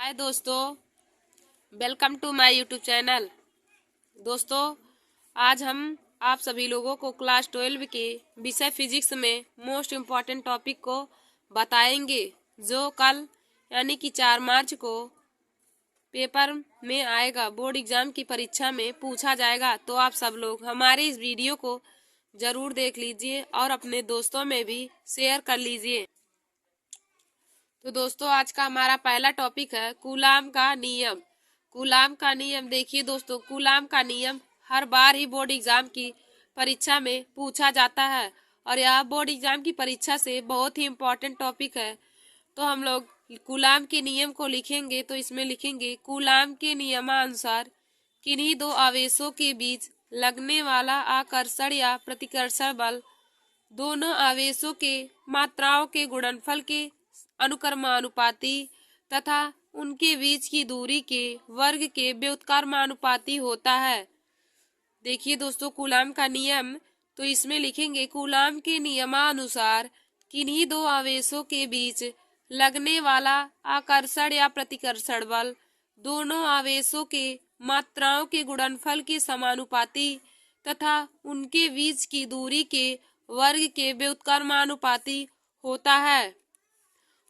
हाय दोस्तों, welcome to my YouTube channel. दोस्तों, आज हम आप सभी लोगों को क्लास 12 के विषय फिजिक्स में मोस्ट इम्पॉर्टेंट टॉपिक को बताएंगे, जो कल यानी कि 4 मार्च को पेपर में आएगा, बोर्ड एग्जाम की परीक्षा में पूछा जाएगा। तो आप सब लोग हमारे इस वीडियो को ज़रूर देख लीजिए और अपने दोस्तों में भी शेयर कर लीजिए। तो दोस्तों, आज का हमारा पहला टॉपिक है कूलाम का नियम। कूलाम का नियम देखिए दोस्तों, कूलाम का नियम हर बार ही बोर्ड एग्जाम की परीक्षा में पूछा जाता है और यह बोर्ड एग्जाम की परीक्षा से बहुत ही इम्पोर्टेंट टॉपिक है। तो हम लोग कूलाम के नियम को लिखेंगे, तो इसमें लिखेंगे कूलाम के नियमानुसार किन्हीं दो आवेशों के बीच लगने वाला आकर्षण या प्रतिकर्षण बल दोनों आवेशों के मात्राओं के गुणनफल के अनुक्रमानुपाती तथा उनके बीच की दूरी के वर्ग के व्युत्क्रमानुपाती होता है। देखिए दोस्तों, कूलाम का नियम, तो इसमें लिखेंगे कूलाम के नियमानुसार किन्हीं दो आवेशों के बीच लगने वाला आकर्षण या प्रतिकर्षण बल दोनों आवेशों के मात्राओं के गुणनफल के समानुपाती तथा उनके बीच की दूरी के वर्ग के व्युत्क्रमानुपाती होता है।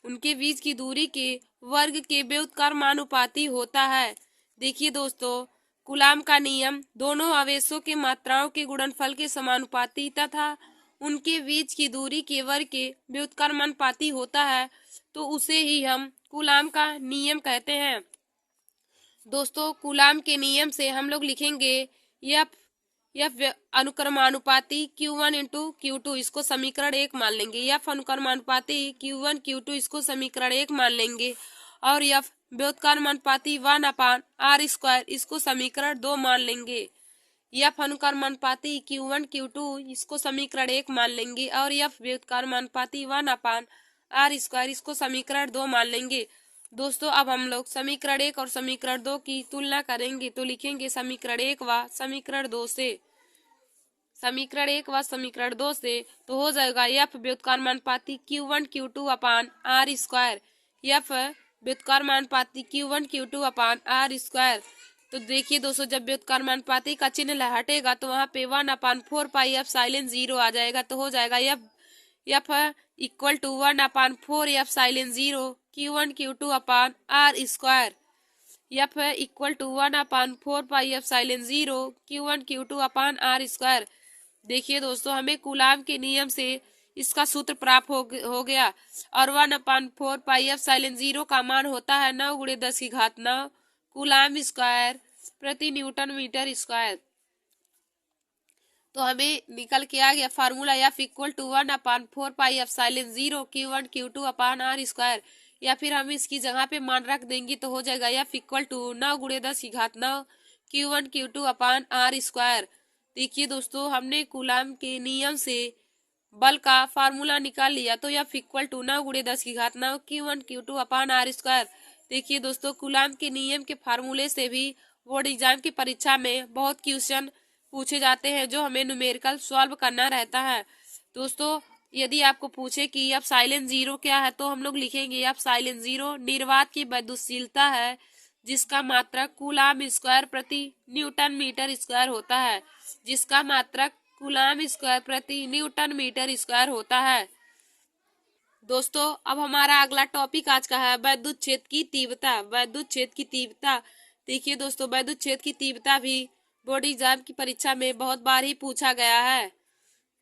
उनके बीच की दूरी के वर्ग के व्युत्क्रमानुपाती होता है। देखिए दोस्तों, कूलाम का नियम दोनों आवेशों के मात्राओं के गुणनफल के समानुपाती तथा उनके बीच की दूरी के वर्ग के व्युत्क्रमानुपाती होता है, तो उसे ही हम कूलाम का नियम कहते हैं। दोस्तों, कूलाम के नियम से हम लोग लिखेंगे एफ अनुक्रमानुपाती Q1 इंटू Q2, इसको समीकरण 1 मान लेंगे। एफ अनुक्रमानुपाती Q1 Q2, इसको समीकरण 1 मान लेंगे। और एफ व्युत्क्रमानुपाती 1/r², इसको समीकरण 2 मान लेंगे। एफ अनुक्रमानुपाती Q1 Q2, इसको समीकरण 1 मान लेंगे और एफ व्युत्क्रमानुपाती 1/r², इसको समीकरण 2 मान लेंगे। दोस्तों, अब हम लोग समीकरण 1 और समीकरण 2 की तुलना करेंगे, तो लिखेंगे समीकरण 1 व समीकरण 2 से। समीकरण 1 व समीकरण 2 से तो हो जाएगा F व्युत्क्रमानुपाती Q1 Q2/r², F व्युत्क्रमानुपाती Q1 Q2/r²। तो देखिए दोस्तों, जब व्युत्क्रमानुपाती का चिन्ह हटेगा तो वहाँ पे 1/4πε0 आ जाएगा, तो हो जाएगा F equal to 1/4 Q1 Q2/r²। F equal to 1/4πε0 Q1 Q2/r²। देखिए दोस्तों, हमें कूलाम के नियम से इसका सूत्र प्राप्त हो गया और 1/4πε0 का मान होता है 9 × 10⁹ कूलाम स्क्वायर प्रति न्यूटन मीटर स्क्वायर। तो हमें निकल के आ गया formula F equal to 1/4πε0 Q1 Q2/r²। या फिर हम इसकी जगह पे मान रख देंगे, तो हो जाएगा F equal to 9 × 10⁹ Q1 Q2/r²। देखिए दोस्तों, हमने कूलाम के नियम से बल का फार्मूला निकाल लिया, तो F equal to 9 × 10⁹ Q1 Q2/r²। देखिए दोस्तों, कूलाम के नियम के फार्मूले से भी बोर्ड एग्जाम की परीक्षा में बहुत क्वेश्चन पूछे जाते हैं, जो हमें न्यूमेरिकल सॉल्व करना रहता है। दोस्तों, यदि आपको पूछे कि एप्सिलॉन 0 क्या है, तो हम लोग लिखेंगे एप्सिलॉन 0 निर्वात की विद्युतशीलता है, जिसका मात्रक कूलाम स्क्वायर प्रति न्यूटन मीटर स्क्वायर होता है। जिसका मात्रक कूलाम स्क्वायर प्रति न्यूटन मीटर स्क्वायर होता है। दोस्तों, अब हमारा अगला टॉपिक आज का है विद्युत क्षेत्र की तीव्रता। विद्युत क्षेत्र की तीव्रता, देखिए दोस्तों, विद्युत क्षेत्र की तीव्रता भी बोर्ड एग्जाम की परीक्षा में बहुत बार ही पूछा गया है।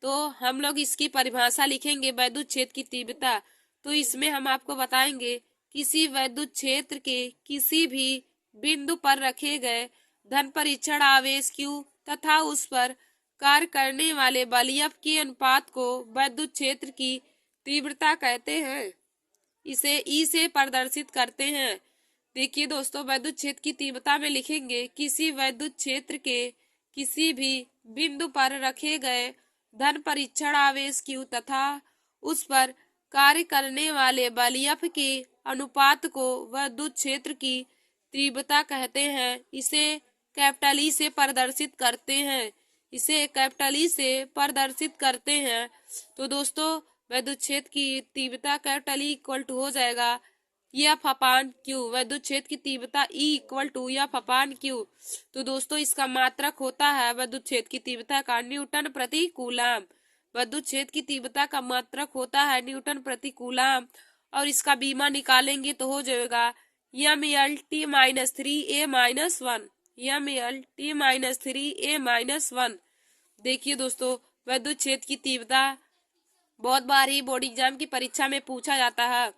तो हम लोग इसकी परिभाषा लिखेंगे विद्युत क्षेत्र की तीव्रता। तो इसमें हम आपको बताएंगे किसी विद्युत क्षेत्र के किसी भी बिंदु पर रखे गए धन परीक्षण आवेश Q तथा उस पर कार्य करने वाले बल F के अनुपात को विद्युत क्षेत्र की तीव्रता कहते हैं। इसे E से प्रदर्शित करते हैं। देखिए दोस्तों, विद्युत क्षेत्र की तीव्रता में लिखेंगे किसी विद्युत क्षेत्र के किसी भी बिंदु पर रखे गए धन परीक्षण आवेश Q तथा उस पर कार्य करने वाले बल F के अनुपात को विद्युत क्षेत्र की तीव्रता कहते हैं। इसे कैपिटल E से प्रदर्शित करते हैं। इसे कैपिटल E से प्रदर्शित करते हैं। तो दोस्तों, विद्युत क्षेत्र की तीव्रता कैपिटल E इक्वल टू हो जाएगा एफ अपान क्यू, वैद्युत क्षेत्र की तीव्रता E equal to F upon Q. तो दोस्तों इसका मात्रक होता है वैद्युत क्षेत्र की तीव्रता का न्यूटन प्रति कूलाम। वैद्युत क्षेत्र की तीव्रता का मात्रक होता है न्यूटन प्रति कूलाम, और इसका बीमा निकालेंगे तो हो जाएगा M L T minus three A minus one, M L T minus three A minus one. देखिए दोस्तों, वैद्युत क्षेत्र की तीव्रता बहुत बार ही बोर्ड एग्जाम की परीक्षा में पूछा जाता है,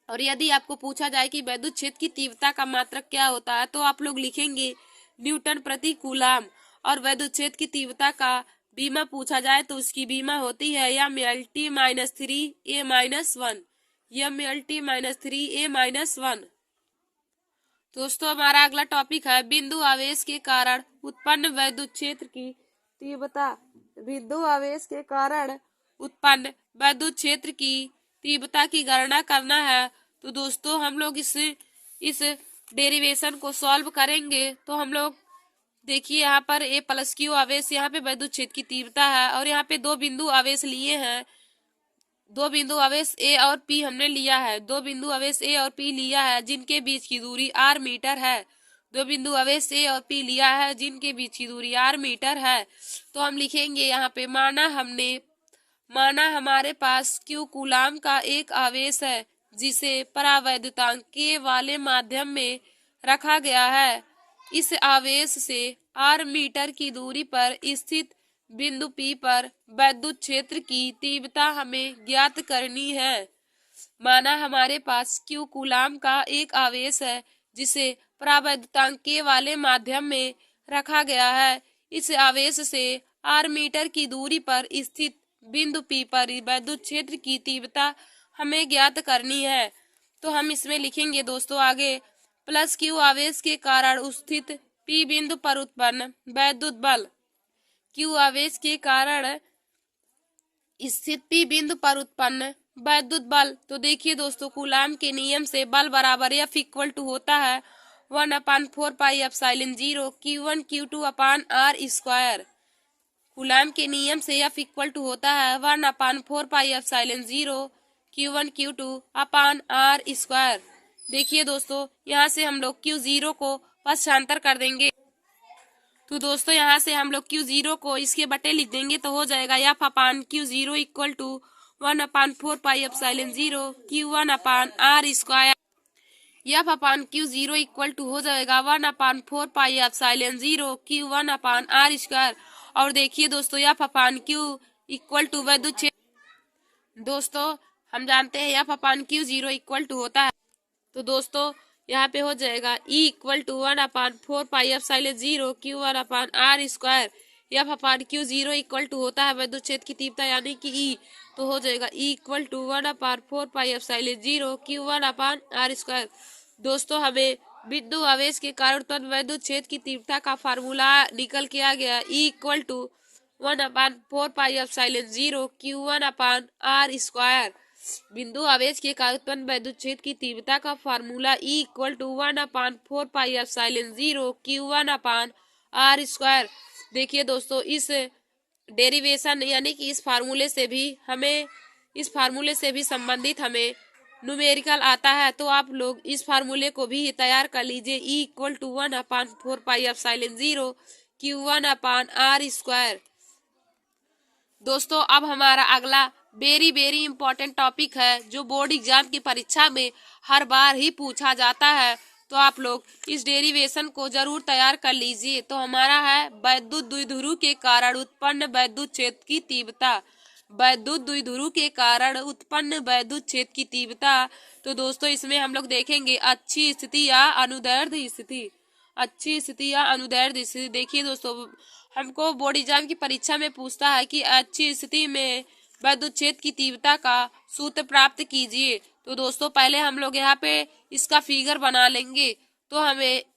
और यदि आपको पूछा जाए कि वैद्युत क्षेत्र की तीव्रता का मात्रक क्या होता है तो आप लोग लिखेंगे न्यूटन प्रति कूलाम। और वैद्युत क्षेत्र की तीव्रता का बीमा पूछा जाए तो उसकी बीमा होती है M L T minus three A minus one, M L T minus three A minus one. दोस्तों हमारा अगला टॉपिक है बिंदु आवेश के कारण उत्पन्न वैद्युत क्षेत्र की तीव्रता। बिंदु आवेश के कारण उत्पन्न वैद्युत क्षेत्र की तीव्रता की गणना करना है। तो दोस्तों हम लोग इस डेरिवेशन को सॉल्व करेंगे तो हम लोग देखिए यहाँ पर ए प्लस क्यू आवेश यहाँ पे वैद्युत क्षेत्र की तीव्रता है, और यहाँ पे दो बिंदु आवेश लिए हैं, दो बिंदु आवेश ए और पी हमने लिया है, दो बिंदु आवेश ए और पी लिया है जिनके बीच की दूरी r मीटर है। दो बिंदु आवेश ए और पी लिया है जिनके बीच की दूरी r मीटर है। तो हम लिखेंगे यहाँ पे माना हमारे पास q कूलाम का एक आवेश है जिसे परावैद्युतांक के वाले माध्यम में रखा गया है। इस आवेश से r मीटर की दूरी पर स्थित बिंदु P पर वैद्युत क्षेत्र की तीव्रता हमें ज्ञात करनी है। माना हमारे पास q कूलाम का एक आवेश है जिसे परावैद्युतांक के वाले माध्यम में रखा गया है। इस आवेश से r मीटर की दूरी पर स्थित बिंदु P पर वैद्युत क्षेत्र की तीव्रता हमें ज्ञात करनी है। तो हम इसमें लिखेंगे दोस्तों आगे प्लस q आवेश के कारण स्थित P बिंदु पर उत्पन्न वैद्युत बल, q आवेश के कारण स्थित P बिंदु पर उत्पन्न वैद्युत बल। तो देखिए दोस्तों कूलाम के नियम से बल बराबर F इक्वल टू होता है 1/4 एप्सिलॉन 0 Q1 Q2 अपान R स्क्वायर। कूलाम के नियम से F इक्वल टू होता है 1/4 एप्सिलॉन 0 Q1 Q2 अपान R स्क्वायर। देखिए दोस्तों यहाँ से हम लोग Q0 को पक्षांतर कर देंगे, तो दोस्तों यहाँ से हम लोग Q0 को इसके बटे लिख देंगे तो हो जाएगा F upon Q0 equal to 1/4 epsilon 0 Q1 upon R square. F upon Q0 equal to हो जाएगा 1/4 epsilon 0 Q1 upon R square. और देखिए दोस्तों F upon Q equal to वैद्युत क्षेत्र, दोस्तों हम जानते हैं F upon Q0 equal to होता है, तो दोस्तों यहाँ पे हो जाएगा E equal to 1/4 epsilon 0 Q1 upon R square. F upon Q0 equal to होता है वैद्युत क्षेत्र की तीव्रता यानी कि E, तो हो जाएगा E equal to 1/4 epsilon 0 Q1 upon R square. दोस्तों हमें बिंदु आवेश के कारण उत्पन्न वैद्युत क्षेत्र की तीव्रता का फार्मूला निकल के आ गया E equal to 1/4 epsilon 0 Q1 upon R square. बिंदु आवेश के कारण उत्पन्न वैद्युत क्षेत्र की तीव्रता का formula E equal to 1/4 epsilon 0 Q1 upon R square. देखिए दोस्तों इस डेरिवेशन यानी कि इस फार्मूले से भी संबंधित हमें न्यूमेरिकल आता है, तो आप लोग इस फार्मूले को भी तैयार कर लीजिए E equal to 1/4 epsilon 0 Q1 upon R square. दोस्तों अब हमारा अगला वेरी इंपॉर्टेंट टॉपिक है जो बोर्ड एग्जाम की परीक्षा में हर बार ही पूछा जाता है, तो आप लोग इस डेरिवेशन को जरूर तैयार कर लीजिए। तो हमारा है वैद्युत द्विध्रुव के कारण उत्पन्न वैद्युत क्षेत्र की तीव्रता। वैद्युत द्विध्रुव के कारण उत्पन्न वैद्युत क्षेत्र की तीव्रता। तो दोस्तों इसमें हम लोग देखेंगे अच्छी स्थिति या अनुदैर्ध्य स्थिति, अच्छी स्थिति या अनुदैर्ध्य स्थिति। देखिए दोस्तों हमको बोर्ड एग्जाम की परीक्षा में पूछता है कि अच्छी स्थिति में वैद्युत क्षेत्र की तीव्रता का सूत्र प्राप्त कीजिए। तो दोस्तों पहले हम लोग यहाँ पे इसका फिगर बना लेंगे। तो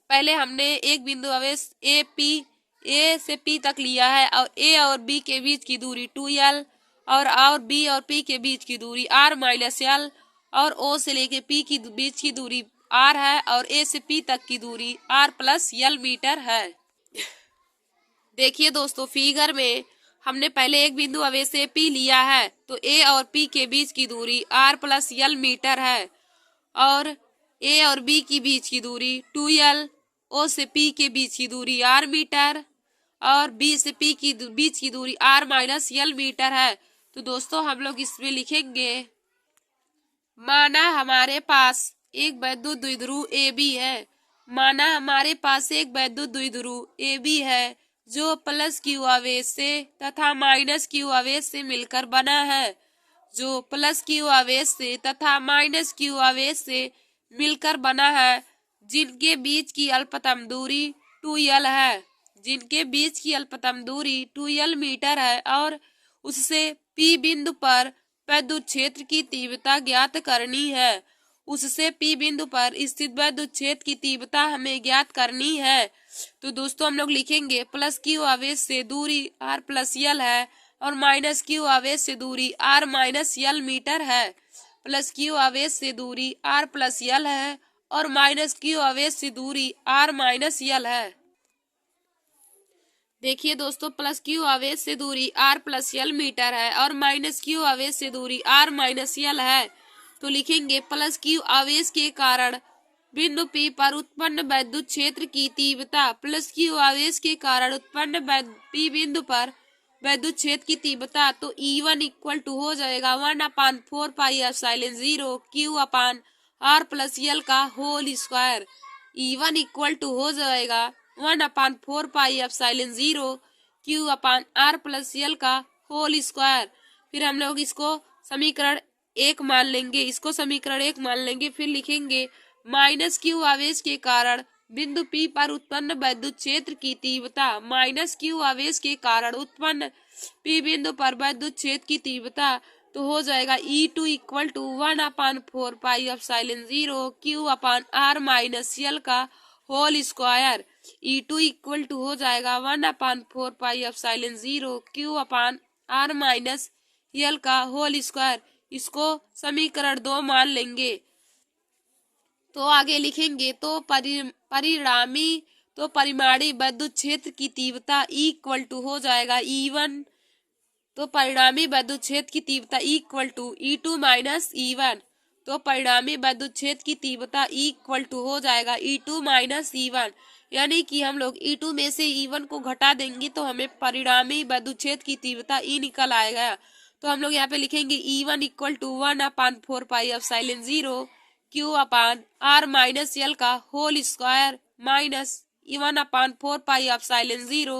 पहले हमने एक बिंदु आवेश ए से P तक लिया है, और A और B के बीच की दूरी 2L और B और P के बीच की दूरी R माइनस L, और O से लेके P की बीच की दूरी R है, और A से P तक की दूरी R प्लस L मीटर है। देखिए दोस्तों फिगर में हमने पहले एक बिंदु आवेश से P लिया है, तो A और P के बीच की दूरी R प्लस L मीटर है, और ए और बी की बीच की दूरी 2l, ओ से पी के बीच की दूरी r मीटर और बी से पी की बीच की दूरी r माइनस l मीटर है। तो दोस्तों हम लोग इसमें लिखेंगे, माना हमारे पास एक वैद्युत द्विध्रुव ए बी है। माना हमारे पास एक वैद्युत द्विध्रुव ए बी है जो प्लस क्यू आवेश से तथा माइनस क्यू आवेश से मिलकर बना है। जो प्लस क्यू आवेश से तथा माइनस क्यू आवेश से मिलकर बना है, जिनके बीच की अल्पतम दूरी 2l है। जिनके बीच की अल्पतम दूरी 2l मीटर है और उससे P बिंदु पर वैद्युत क्षेत्र की तीव्रता ज्ञात करनी है। उससे P बिंदु पर स्थित वैद्युत क्षेत्र की तीव्रता हमें ज्ञात करनी है। तो दोस्तों हम लोग लिखेंगे प्लस क्यू आवेश से दूरी r प्लस l है और माइनस क्यू आवेश से दूरी r माइनस l मीटर है। प्लस क्यू आवेश से दूरी r प्लस l है और माइनस क्यू आवेश से दूरी r माइनस l है। देखिए दोस्तों, प्लस क्यू आवेश से दूरी r प्लस l मीटर है और माइनस क्यू आवेश से दूरी r माइनस l है। तो लिखेंगे प्लस क्यू आवेश के कारण बिंदु P पर उत्पन्न वैद्युत क्षेत्र की तीव्रता, प्लस क्यू आवेश के कारण उत्पन्न P बिंदु पर वैद्युत क्षेत्र की तीव्रता। तो E1 इक्वल टू हो जाएगा 1/4 pi epsilon 0 Q upon R plus L का whole square. E1 equal to हो जाएगा 1/4 pi epsilon 0 Q upon R plus L का होल स्क्वायर। फिर हम लोग इसको समीकरण 1 मान लेंगे, इसको समीकरण 1 मान लेंगे। फिर लिखेंगे माइनस क्यू आवेश के कारण बिंदु P पर उत्पन्न वैद्युत क्षेत्र की तीव्रता, माइनस क्यू आवेश के कारण उत्पन्न P बिंदु पर वैद्युत क्षेत्र की तीव्रता। तो हो जाएगा E2 equal to 1/4 pi epsilon 0 Q upon R minus L का whole square. E2 equal to हो जाएगा 1/4 pi epsilon 0 Q upon R minus L का होल स्क्वायर। इसको समीकरण 2 मान लेंगे। तो आगे लिखेंगे तो परिमाणी वैद्युत क्षेत्र की तीव्रता इक्वल टू हो जाएगा E1। तो परिणामी वैद्युत क्षेत्र की तीव्रता equal to E2 minus E1। तो परिणामी वैद्युत क्षेत्र की तीव्रता इक्वल टू हो जाएगा E2 माइनस E1। यानी कि हम लोग E2 में से E1 को घटा देंगे तो हमें परिणामी वैद्युत क्षेत्र की तीव्रता E निकल आएगा। तो हम लोग यहाँ पे लिखेंगे E1 equal to 1/4 pi epsilon 0 Q upon R minus L का whole square minus 1/4 pi epsilon 0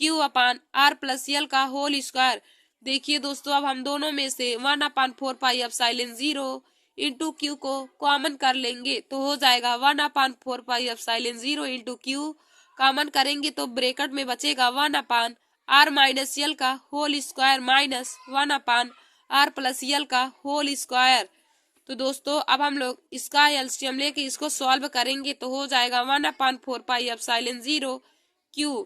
Q upon R plus L का होल स्क्वायर। देखिए दोस्तों, अब हम दोनों में से 1/4 पाई एप्सिलॉन 0 इंटू Q को कॉमन कर लेंगे तो हो जाएगा 1/4 pi epsilon 0 into Q। Common करेंगे तो ब्रैकेट में बचेगा 1/R माइनस L का whole square minus 1/R plus L का होल स्क्वायर। तो दोस्तों अब हम लोग इसका एलसीएम लेके इसको सॉल्व करेंगे तो हो जाएगा 1/4 पाई एप्सिलॉन 0 Q।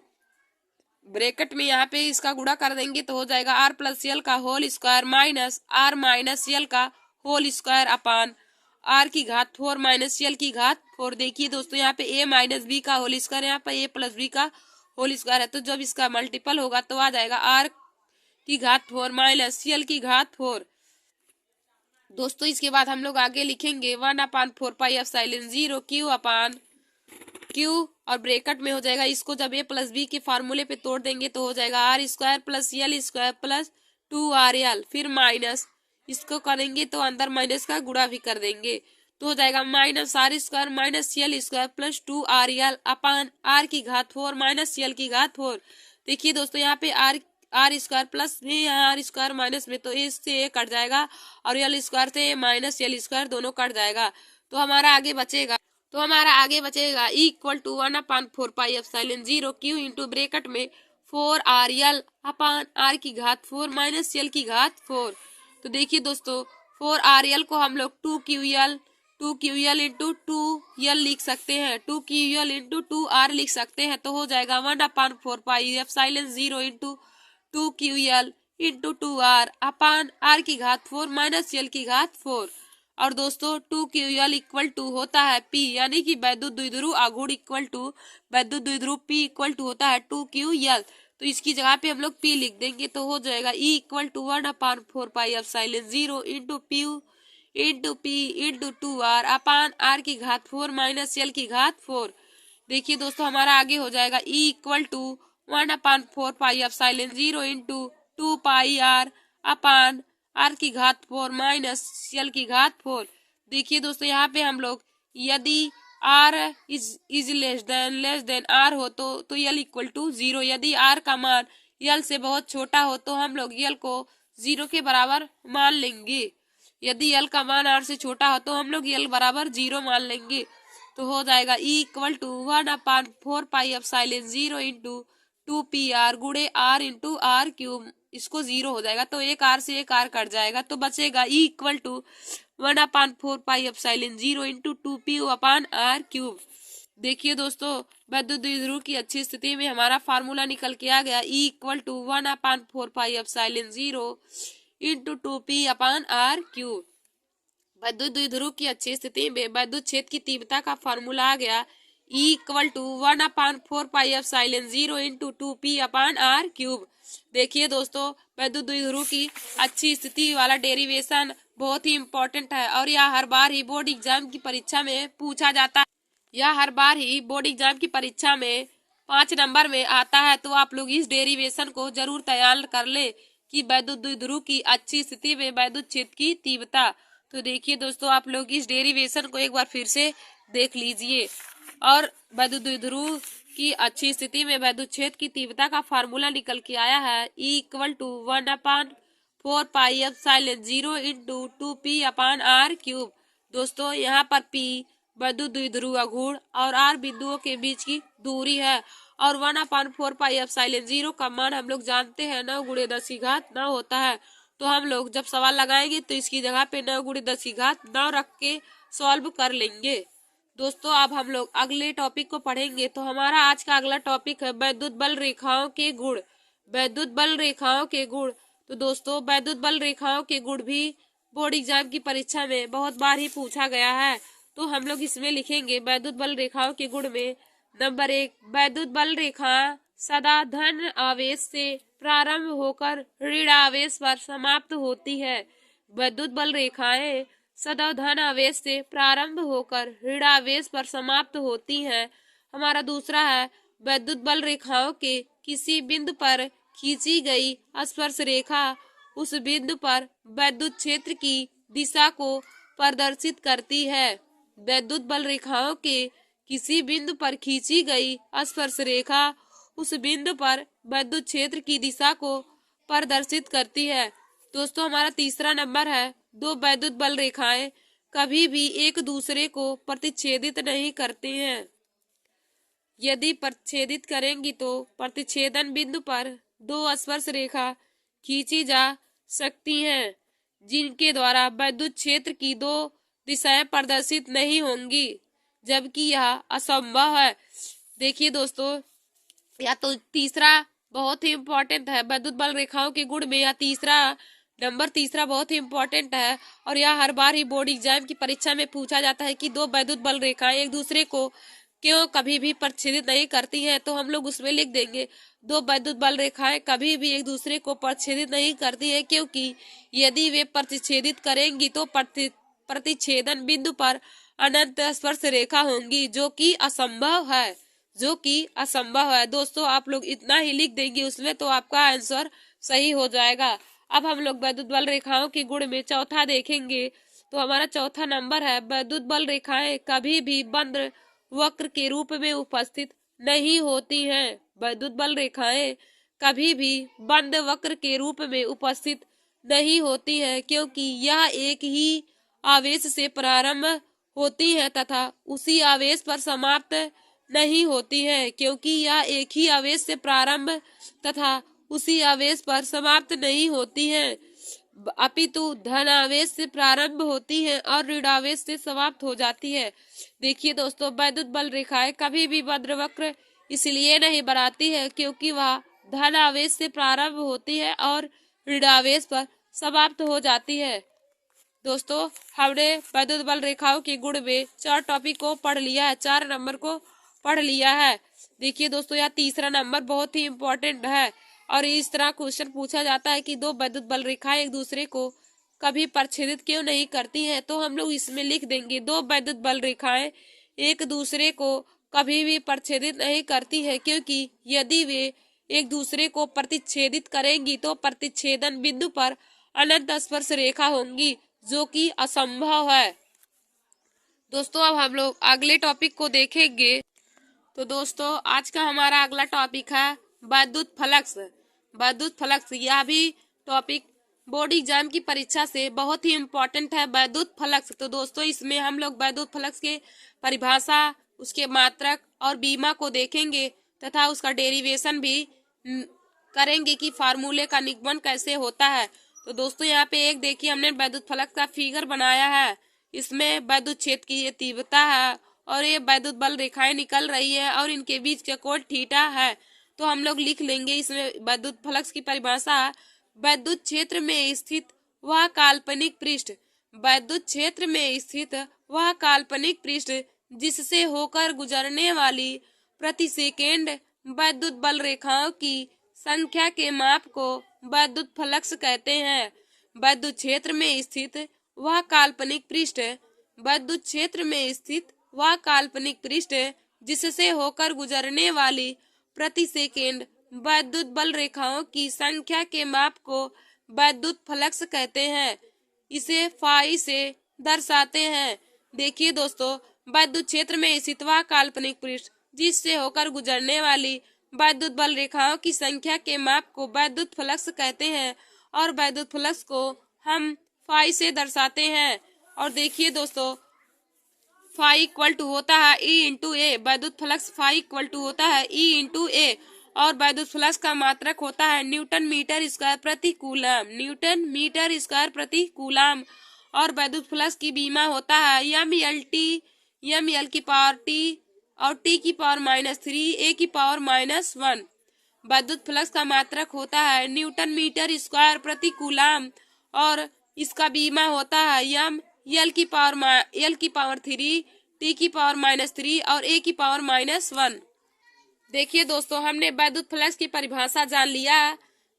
ब्रैकेट में यहाँ पे इसका गुणा कर देंगे तो हो जाएगा R प्लस L का whole square minus R minus L का होल स्क्वायर अपान R की घात 4 माइनस L की घात 4। देखिए दोस्तों, यहाँ पे A माइनस B का होल स्क्वायर, यहाँ पे A प्लस B का होल स्क्वायर है। तो जब इसका मल्टीपल होगा तो आ जाएगा R की घात 4 माइनस L की घात 4। दोस्तों इसके बाद हम लोग आगे लिखेंगे 1/4 पाई एप्सिलॉन 0 Q अपान Q और ब्रैकेट में हो जाएगा, इसको जब A प्लस B के फार्मूले पे तोड़ देंगे तो हो जाएगा R square plus L square plus 2RL। फिर माइनस इसको करेंगे तो अंदर माइनस का गुणा भी कर देंगे तो हो जाएगा minus R square minus L square plus 2RL अपान R की घात 4 माइनस L की घात 4। देखिए दोस्तों, यहाँ पे R स्क्वायर प्लस में, यहाँ R स्क्वायर माइनस में, तो इससे A कट जाएगा और L स्क्वायर से माइनस L स्क्वायर दोनों कट जाएगा। तो हमारा आगे बचेगा equal to 1/4 pi epsilon 0 Q into bracket में 4RL अपान R की घात 4 माइनस L की घात 4। तो देखिए दोस्तों, 4RL को हम लोग 2QL इंटू 2L लिख सकते हैं, 2QL इंटू 2R लिख सकते हैं। तो हो जाएगा 1/4 pi epsilon 0 into 2QL into 2R upon R की घात 4 माइनस L की घात 4। और दोस्तों 2QL इक्वल टू होता है P, यानी कि वैद्युत द्विध्रुव आघूर्ण इक्वल टू वैद्युत द्विध्रुव P इक्वल टू होता है 2QL। तो इसकी जगह पे हम लोग P लिख देंगे तो हो जाएगा E equal to 1/4 pi epsilon 0 into P into P into 2r upon r की घात 4 माइनस यल की घात 4। देखिए दोस्तों हमारा आगे हो जाएगा E equal to 1/4 pi epsilon 0 into 2 pi r upon r की घात 4 माइनस यल की घात 4। देखिए दोस्तों यहाँ पे हम लोग यदि r is less than r हो तो यल इक्वल टू 0। यदि r का मान यल से बहुत छोटा हो तो हम लोग यल को 0 के बराबर मान लेंगे। यदि यल का मान r से छोटा हो तो हम लोग यल बराबर 0 मान लेंगे। तो हो जाएगा E equal to 1/4 pi epsilon 0 into 2pr गुणे r इंटू r क्यूब। इसको 0 हो जाएगा तो एक r से एक r कट जाएगा तो बचेगा E equal to 1/4 pi epsilon 0 into 2p upon r cube. देखिए दोस्तों वैद्युत द्विध्रुव की अच्छी स्थिति में हमारा फार्मूला निकल के आ गया E equal to 1/4 pi epsilon 0 into 2p upon r cube. वैद्युत द्विध्रुव की अच्छी स्थिति में वैद्युत क्षेत्र की तीव्रता का फार्मूला आ गया E equal to 1/4 pi epsilon 0 into 2p upon r cube. देखिए दोस्तों वैद्युत द्विध्रुव की अच्छी स्थिति वाला डेरिवेशन बहुत ही इम्पोर्टेंट है और यह हर बार ही बोर्ड एग्जाम की परीक्षा में पूछा जाता है। यह हर बार ही बोर्ड एग्जाम की परीक्षा में 5 नंबर में आता है। तो आप लोग इस डेरिवेशन को जरूर तैयार कर ले कि वैद्युत द्विध्रुव की अच्छी स्थिति में वैद्युत क्षेत्र की तीव्रता। तो देखिए दोस्तों आप लोग इस डेरिवेशन को एक बार फिर से देख लीजिए। और वैद्युत द्विध्रुव की अच्छी स्थिति में वैद्युत क्षेत्र की तीव्रता का फार्मूला निकल के आया है E equal to 1/4 pi epsilon 0 into 2p upon r cube. दोस्तों यहाँ पर p वैद्युत द्विध्रुव गुण और r बिंदुओं के बीच की दूरी है और 1/4 पाई एप्सिलॉन 0 का मान हम लोग जानते हैं 9 गुणे 10 की घात 9 होता है। तो हम लोग जब सवाल लगाएंगे तो इसकी जगह पे 9 गुणे 10 की घात 9 रख के सॉल्व कर लेंगे। दोस्तों अब हम लोग अगले टॉपिक को पढ़ेंगे। तो हमारा आज का अगला टॉपिक है वैद्युत बल रेखाओं के गुण। वैद्युत बल रेखाओं के गुण। तो दोस्तों वैद्युत बल रेखाओं के गुण भी बोर्ड एग्जाम की परीक्षा में बहुत बार ही पूछा गया है। तो हम लोग इसमें लिखेंगे वैद्युत बल रेखाओं के गुण में नंबर 1 वैद्युत बल रेखा सदा धन आवेश से प्रारंभ होकर ऋण आवेश पर समाप्त होती है। वैद्युत बल रेखाएं सदा धन आवेश से प्रारंभ होकर ऋण आवेश पर समाप्त होती हैं। हमारा दूसरा है वैद्युत बल रेखाओं के किसी बिंदु पर खींची गई स्पर्श रेखा उस बिंदु पर वैद्युत क्षेत्र की दिशा को प्रदर्शित करती है। वैद्युत बल रेखाओं के किसी बिंदु पर खींची गई स्पर्श रेखा उस बिंदु पर वैद्युत क्षेत्र की दिशा को प्रदर्शित करती है। दोस्तों हमारा तीसरा नंबर है दो वैद्युत बल रेखाएं कभी भी एक दूसरे को प्रतिच्छेदित नहीं करती हैं। यदि प्रतिच्छेदित करेंगी तो प्रतिच्छेदन बिंदु पर दो स्पर्श रेखा खींची जा सकती हैं जिनके द्वारा वैद्युत क्षेत्र की दो दिशाएं प्रदर्शित नहीं होंगी, जबकि यह असंभव है। देखिए दोस्तों या तो तीसरा बहुत ही इम्पोर्टेंट है वैद्युत बल रेखाओं के गुण में। या तीसरा बहुत ही इम्पोर्टेंट है और यह हर बार ही बोर्ड एग्जाम की परीक्षा में पूछा जाता है कि दो वैद्युत बल रेखाएं एक दूसरे को क्यों कभी भी प्रतिच्छेदित नहीं करती हैं। तो हम लोग उसमें लिख देंगे दो वैद्युत बल रेखाएं कभी भी एक दूसरे को प्रतिच्छेदित नहीं करती हैं, क्योंकि यदि वे प्रतिच्छेदित करेंगी तो प्रतिच्छेदन बिंदु पर अनंत स्पर्श रेखा होंगी जो कि असंभव है। दोस्तों आप लोग इतना ही लिख देंगे उसमें तो आपका आंसर सही हो जाएगा। अब हम लोग वैद्युत बल रेखाओं के गुण में चौथा देखेंगे। तो हमारा चौथा नंबर है वैद्युत बल रेखाएं कभी भी बंद वक्र के रूप में उपस्थित नहीं होती हैं। वैद्युत बल रेखाएं कभी भी बंद वक्र के रूप में उपस्थित नहीं होती हैं, क्योंकि यह एक ही आवेश से प्रारंभ होती है तथा उसी आवेश पर समाप्त नहीं होती है। क्योंकि यह एक ही आवेश से प्रारंभ तथा उसी आवेश पर समाप्त नहीं होती है, अपितु धन आवेश से प्रारंभ होती है और ऋण आवेश से समाप्त हो जाती है। देखिए दोस्तों वैद्युत बल रेखाएं कभी भी बंद वक्र इसलिए नहीं बनाती है क्योंकि वह धन आवेश से प्रारंभ होती है और ऋण आवेश पर समाप्त हो जाती है। दोस्तों हमने वैद्युत बल रेखाओं के गुण में 4 टॉपिक को पढ़ लिया है, 4 नंबर को पढ़ लिया है। देखिए दोस्तों यह तीसरा नंबर बहुत ही इम्पोर्टेंट है और इस तरह क्वेश्चन पूछा जाता है कि दो वैद्युत बल रेखाएं एक दूसरे को कभी प्रच्छेदित क्यों नहीं करती हैं? तो हम लोग इसमें लिख देंगे, दो वैद्युत बल रेखाएं एक दूसरे को कभी भी प्रच्छेदित नहीं करती है, क्योंकि यदि वे एक दूसरे को प्रतिच्छेदित करेंगी तो प्रतिच्छेदन बिंदु पर अनंत स्पर्श रेखा होंगी, जो कि असंभव है। दोस्तों अब हम लोग अगले टॉपिक को देखेंगे। तो दोस्तों आज का हमारा अगला टॉपिक है वैद्युत फ्लक्स। वैद्युत फ्लक्स यह भी टॉपिक बोर्ड एग्जाम की परीक्षा से बहुत ही इम्पोर्टेंट है, वैद्युत फ्लक्स। तो दोस्तों इसमें हम लोग वैद्युत फ्लक्स के परिभाषा, उसके मात्रक और बीमा को देखेंगे तथा उसका डेरिवेशन भी करेंगे कि फार्मूले का निगमन कैसे होता है। तो दोस्तों यहाँ पे एक देखिए हमने वैद्युत फ्लक्स का फिगर बनाया है। इसमें वैद्युत क्षेत्र की ये तीव्रता है और ये वैद्युत बल रेखाएं निकल रही है और इनके बीच का कोण थीटा है। तो हम लोग लिख लेंगे इसमें वैद्युत फ्लक्स की परिभाषा, वैद्युत क्षेत्र में स्थित वह काल्पनिक पृष्ठ, वैद्युत क्षेत्र में स्थित वह काल्पनिक पृष्ठ जिससे होकर गुजरने वाली प्रति सेकेंड वैद्युत बल रेखाओं की संख्या के माप को वैद्युत फ्लक्स कहते हैं। वैद्युत क्षेत्र में स्थित वह काल्पनिक पृष्ठ, वैद्युत क्षेत्र में स्थित वह काल्पनिक पृष्ठ जिससे होकर गुजरने वाली प्रति सेकेंड वैद्युत बल रेखाओं की संख्या के माप को वैद्युत फ्लक्स कहते हैं। इसे फाई से दर्शाते हैं। देखिए दोस्तों, वैद्युत क्षेत्र में स्थित वह काल्पनिक पृष्ठ जिससे होकर गुजरने वाली वैद्युत बल रेखाओं की संख्या के माप को वैद्युत फ्लक्स कहते हैं और वैद्युत फ्लक्स को हम फाई से दर्शाते हैं। और देखिए दोस्तों, फाई इक्वल टू होता है ई इंटू ए, वैद्युत फ्लक्स फाई इक्वल टू होता है ई इंटू ए और वैद्युत फ्लक्स का मात्रक होता है न्यूटन मीटर स्क्वायर प्रति कूलम, न्यूटन मीटर स्क्वायर प्रति कूलम। और वैद्युत फ्लक्स की बीमा होता है एम एल की पावर टी और टी की पावर -3 ए की पावर -1। वैद्युत फ्लक्स का मात्रक होता है न्यूटन मीटर स्क्वायर प्रति कूलम और इसका बीमा होता है एम एल की पावर 3 टी की पावर -3 और ए की पावर -1। देखिए दोस्तों, हमने वैद्युत फ्लक्स की परिभाषा जान लिया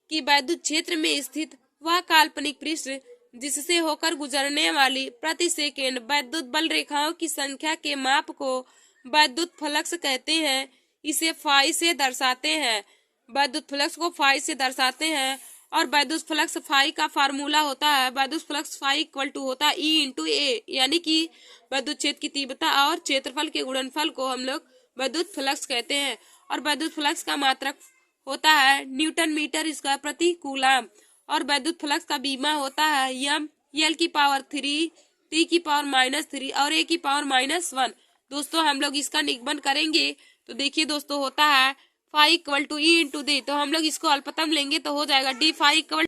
कि वैद्युत क्षेत्र में स्थित वह काल्पनिक पृष्ठ जिससे होकर गुजरने वाली प्रति सेकेंड वैद्युत बल रेखाओं की संख्या के माप को वैद्युत फ्लक्स कहते हैं। इसे फाई से दर्शाते हैं, वैद्युत फ्लक्स को फाई से दर्शाते हैं। और वैद्युत फ्लक्स फाई का फार्मूला होता है, वैद्युत फ्लक्स फाई इक्वल टू होता है ई इंटू ए, यानी कि वैद्युत क्षेत्र की तीव्रता और क्षेत्रफल के गुणनफल को हम लोग वैद्युत फ्लक्स कहते हैं। और वैद्युत फ्लक्स का मात्रक होता है न्यूटन मीटर स्क्वायर प्रति कूलम और वैद्युत फ्लक्स का बीमा होता है एम एल की पावर 3 टी की पावर -3 और ए की पावर -1। दोस्तों हम लोग इसका निगमन करेंगे। तो देखिए दोस्तों, होता है phi equal to E into D, तो हम लोग इसको अल्पतम लेंगे तो हो जाएगा डी फाई इक्वल,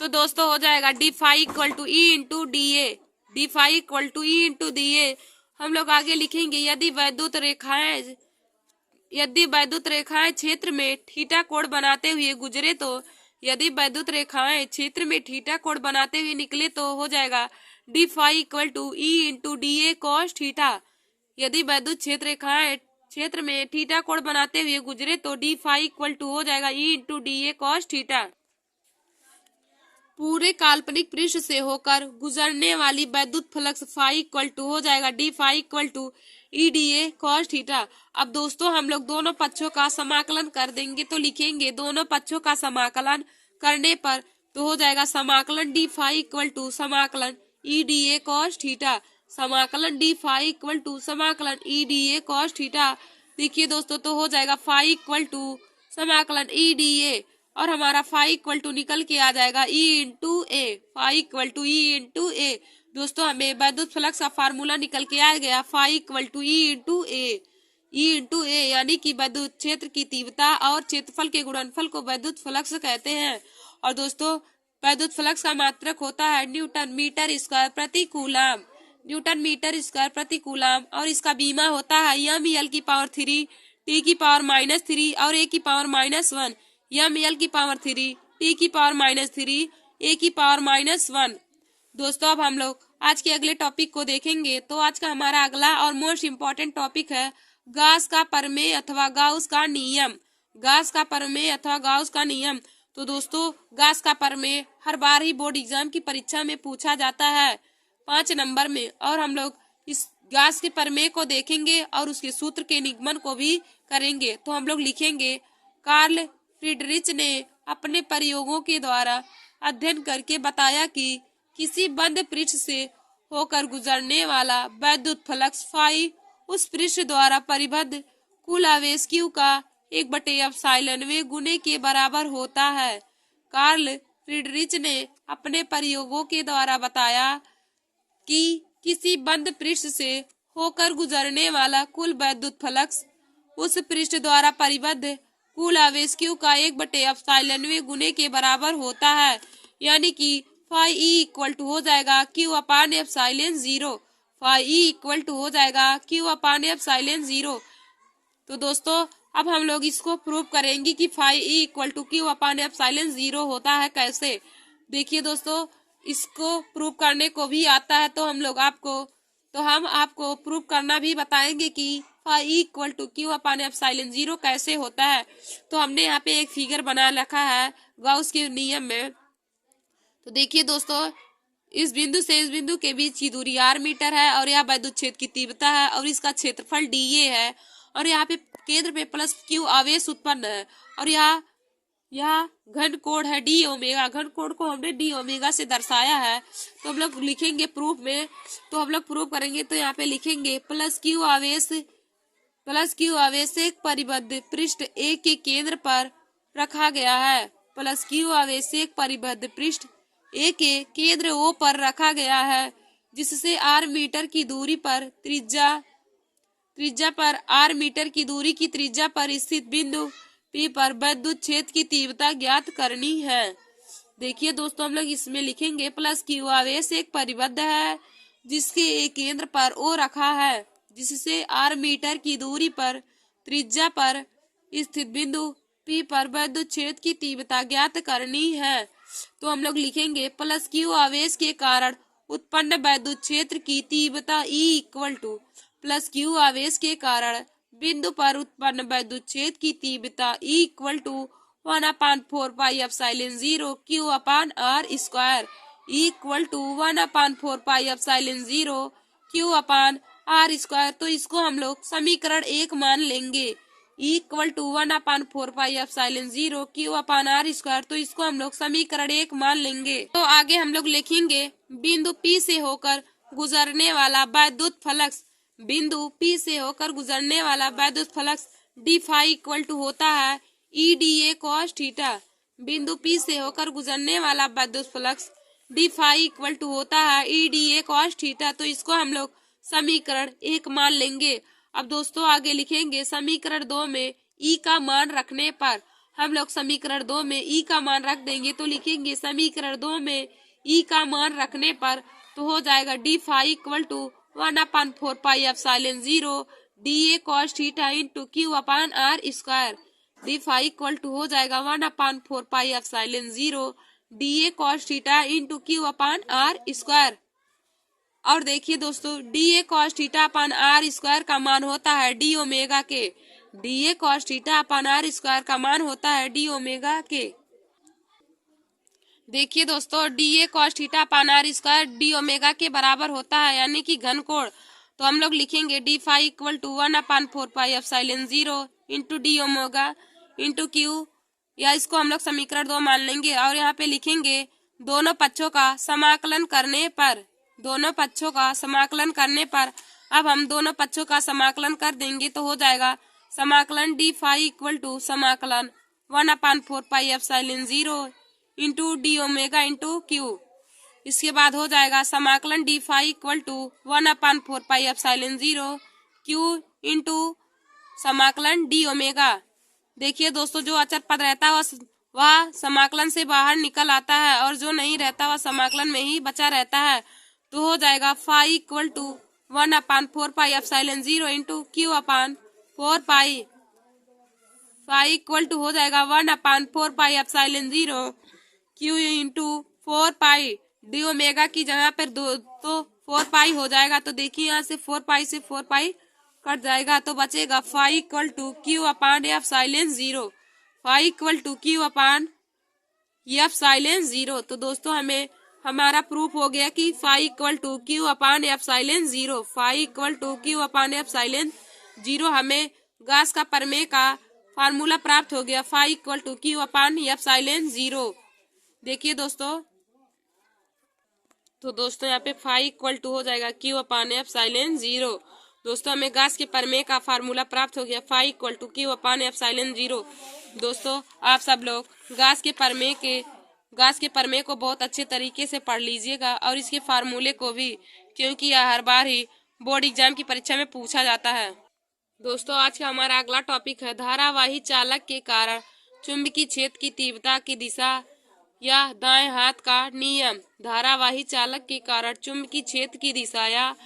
तो दोस्तों हो जाएगा D phi equal to E into D A, D phi equal to E into D A. हम लोग आगे लिखेंगे यदि वैद्युत रेखाएं क्षेत्र में थीटा कोण बनाते हुए गुजरे तो, यदि वैद्युत रेखाएं क्षेत्र में थीटा कोण बनाते हुए निकले तो हो जाएगा D phi equal to E into D A cos theta. यदि वैद्युत क्षेत्र रेखाएं क्षेत्र में थीटा कोण बनाते हुए गुजरे तो डी फाई इक्वल टू हो जाएगा E into D A cos theta. पूरे काल्पनिक पृष्ठ से होकर गुजरने वाली वैद्युत फ्लक्स फाई इक्वल टू हो जाएगा D phi equal to E D A cos theta. अब दोस्तों हम लोग दोनों पक्षों का समाकलन कर देंगे। तो लिखेंगे दोनों पक्षों का समाकलन करने पर तो हो जाएगा समाकलन डी फाई इक्वल टू समाकलन ई डी ए कॉस थीटा, समाकलन डी फाई इक्वल टू समाकलन ई डी ए कॉस थीटा। देखिए दोस्तों, तो हो जाएगा फाई इक्वल टू समाकलन ई डी ए और हमारा फाई इक्वल टू निकल के आ जाएगा E into A, phi equal to E into A. दोस्तों हमें वैद्युत फ्लक्स का फार्मूला निकल के आ गया phi equal to E into A, E into A यानी कि वैद्युत क्षेत्र की तीव्रता और क्षेत्रफल के गुणनफल को वैद्युत फ्लक्स कहते हैं। और दोस्तों वैद्युत फ्लक्स का मात्रक होता है न्यूटन मीटर स्क्वायर प्रति कूलम, न्यूटन मीटर स्क्वायर प्रति कूलम और इसका बीमा होता है एम एल की पावर 3 टी की पावर -3 और ए की पावर -1, एम एल की पावर 3 टी की पावर -3 ए की पावर -1। दोस्तों अब हम लोग आज के अगले टॉपिक को देखेंगे। तो आज का हमारा अगला और मोस्ट इम्पोर्टेंट टॉपिक है गॉस का प्रमेय अथवा गाउस का नियम, गॉस का प्रमेय अथवा गाउस का नियम। तो दोस्तों गैस का प्रमेय हर बार ही बोर्ड एग्जाम की परीक्षा में पूछा जाता है 5 नंबर में, और हम लोग इस गैस के प्रमेय को देखेंगे और उसके सूत्र के निगमन को भी करेंगे। तो हम लोग लिखेंगे, कार्ल फ्रीडरिच ने अपने प्रयोगों के द्वारा अध्ययन करके बताया कि किसी बंद पृष्ठ से होकर गुजरने वाला वैद्युत फ्लक्स फाई उस पृष्ठ द्वारा परिबद्ध कुल आवेश Q का 1/एप्सिलॉन गुने के बराबर होता है। कार्ल फ्रीडरिच ने अपने प्रयोगों के द्वारा बताया कि किसी बंद पृष्ठ से होकर गुजरने वाला कुल वैद्युत फ्लक्स उस पृष्ठ द्वारा परिबद्ध कुल आवेश Q का 1/एप्सिलॉन गुने के बराबर होता है, यानी कि फाई E इक्वल टू हो जाएगा Q upon epsilon 0। Phi E equal to हो जाएगा Q अपान एप्सिलॉन 0। तो दोस्तों अब हम लोग इसको प्रूव करेंगे कि phi E equal to Q upon epsilon 0 होता है कैसे। देखिए दोस्तों, इसको प्रूव करने को भी आता है, तो हम आपको प्रूव करना भी बताएंगे कि phi E equal to Q upon epsilon 0 कैसे होता है। तो हमने यहाँ पे एक फिगर बना रखा है गाउस के नियम में। तो देखिए दोस्तों, इस बिंदु से इस बिंदु के बीच की दूरी r मीटर है, और यह विद्युत क्षेत्र की तीव्रता है, और इसका क्षेत्रफल dA है, और यहाँ पे केंद्र पे प्लस Q आवेश उत्पन्न है, और यहाँ घन कोण है डी ओमेगा। घन कोण को हमने डी ओमेगा से दर्शाया है। तो हम लोग लिखेंगे प्रूफ में, तो हम लोग प्रूफ करेंगे तो यहाँ पे लिखेंगे प्लस क्यू आवेश एक परिबद्ध पृष्ठ ए के केंद्र पर रखा गया है। प्लस क्यू आवेश एक परिबद्ध पृष्ठ ए के केंद्र ओ पर रखा गया है, जिससे r मीटर की दूरी पर r मीटर की दूरी की त्रिज्या पर स्थित बिंदु P पर विद्युत क्षेत्र की तीव्रता ज्ञात करनी है। देखिए दोस्तों, हम लोग इसमें लिखेंगे प्लस क्यू आवेश एक परिबद्ध है जिसके एक केंद्र पर O रखा है, जिससे r मीटर की दूरी पर त्रिज्या पर स्थित बिंदु P पर विद्युत क्षेत्र की तीव्रता ज्ञात करनी है। तो हम लोग लिखेंगे प्लस क्यू आवेश के कारण उत्पन्न विद्युत क्षेत्र की तीव्रता E equal two plus Q आवेश के कारण बिंदु पर उत्पन्न विद्युत क्षेत्र की तीव्रता E equal to 1/4 pi epsilon 0 Q upon R square. E equal to 1/4 pi epsilon 0 Q upon R square. तो इसको हम लोग समीकरण 1 मान लेंगे। E equal to 1/4 pi epsilon 0 Q upon R square. तो इसको हम लोग समीकरण 1 मान लेंगे। तो आगे हम लोग लिखेंगे बिंदु P से होकर गुजरने वाला वैद्युत फ्लक्स। बिंदु P से होकर गुजरने वाला वैद्युत flux D phi equal to होता है EDA cos थीटा। बिंदु P से होकर गुजरने वाला वैद्युत flux D phi equal to होता है EDA cos थीटा। तो इसको हम लोग समीकरण 1 मान लेंगे। अब दोस्तों आगे लिखेंगे समीकरण 2 में E का मान रखने पर। हम लोग समीकरण 2 में E का मान रख देंगे, तो लिखेंगे समीकरण 2 में E का मान रखने पर तो हो जाएगा D phi equal to 1/4 pi epsilon 0 DA cos theta into Q upon R square. D phi equal to हो जाएगा 1/4 pi epsilon 0 DA cos theta into Q upon R square. और देखिए दोस्तों, DA cos theta upon R square का मान होता है D omega के। DA cos theta upon R square का मान होता है डी ओमेगा के। देखिए दोस्तों, DA cos theta upon R square D omega के बराबर होता है, यानी कि घन कोण। तो हम लोग लिखेंगे D phi equal to 1/4 pi epsilon 0 into D omega into Q, या इसको हम लोग समीकरण 2 मान लेंगे। और यहाँ पे लिखेंगे दोनों पक्षों का समाकलन करने पर। दोनों पक्षों का समाकलन करने पर अब हम दोनों पक्षों का समाकलन कर देंगे, तो हो जाएगा समाकलन डी फाई इक्वल टू समाकलन 1/4 pi epsilon 0 into D omega into Q। इसके बाद हो जाएगा समाकलन D phi equal to 1/4 pi epsilon 0 Q into समाकलन डी ओमेगा। देखिए दोस्तों, जो अचर पद रहता है वह समाकलन से बाहर निकल आता है, और जो नहीं रहता वह समाकलन में ही बचा रहता है। तो हो जाएगा phi equal to 1/4 pi epsilon 0 into Q upon 4 pi. Phi equal to हो जाएगा 1/4 pi epsilon 0 Q into 4 pi. D omega की जगह पर तो 4 पाई हो जाएगा। तो देखिए यहाँ से 4 पाई से 4 पाई कट जाएगा, तो बचेगा phi equal to Q upon epsilon 0। Phi equal to Q upon epsilon 0। तो दोस्तों हमें हमारा प्रूफ हो गया कि phi equal to Q upon epsilon 0। Phi equal to Q upon epsilon 0 हमें गॉस का प्रमेय का फार्मूला प्राप्त हो गया। Phi equal to Q upon epsilon 0। देखिए दोस्तों, तो दोस्तों यहाँ पे फाई इक्वल टू हो जाएगा क्यू अपान एफ साइलेंस 0। दोस्तों हमें गॉस के प्रमेय का फार्मूला प्राप्त हो गया। Phi equal to Q upon epsilon 0। दोस्तों आप सब लोग गॉस के प्रमेय को बहुत अच्छे तरीके से पढ़ लीजिएगा और इसके फार्मूले को भी, क्योंकि यह हर बार ही बोर्ड एग्जाम की परीक्षा में पूछा जाता है। दोस्तों आज का हमारा अगला टॉपिक है धारावाही चालक के कारण चुंबकीय क्षेत्र की तीव्रता की दिशा या दाएं हाथ का नियम। धारावाही चालक के कारण चुंबकीय क्षेत्र की दिशा या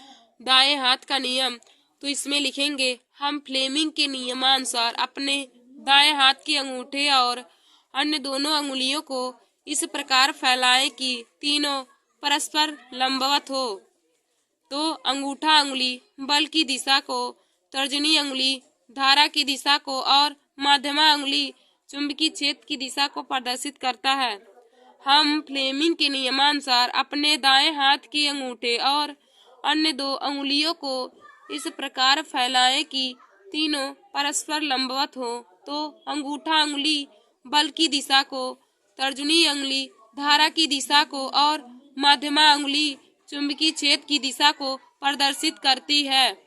दाएं हाथ का नियम। तो इसमें लिखेंगे हम फ्लेमिंग के नियमानुसार अपने दाएं हाथ के अंगूठे और अन्य दोनों अंगुलियों को इस प्रकार फैलाएं कि तीनों परस्पर लंबवत हो। तो अंगूठा अंगुली बल की दिशा को, तर्जनी अंगुली धारा की दिशा को और मध्यमा अंगुली चुंबकीय क्षेत्र की दिशा को प्रदर्शित करता है। हम फ्लेमिंग के नियमानुसार अपने दाएं हाथ के अंगूठे और अन्य दो अंगुलियों को इस प्रकार फैलाएं कि तीनों परस्पर लंबवत हो। तो अंगूठा अंगुली बल की दिशा को, तर्जनी अंगुली धारा की दिशा को और मध्यमा अंगुली चुंबकीय क्षेत्र की दिशा को प्रदर्शित करती है।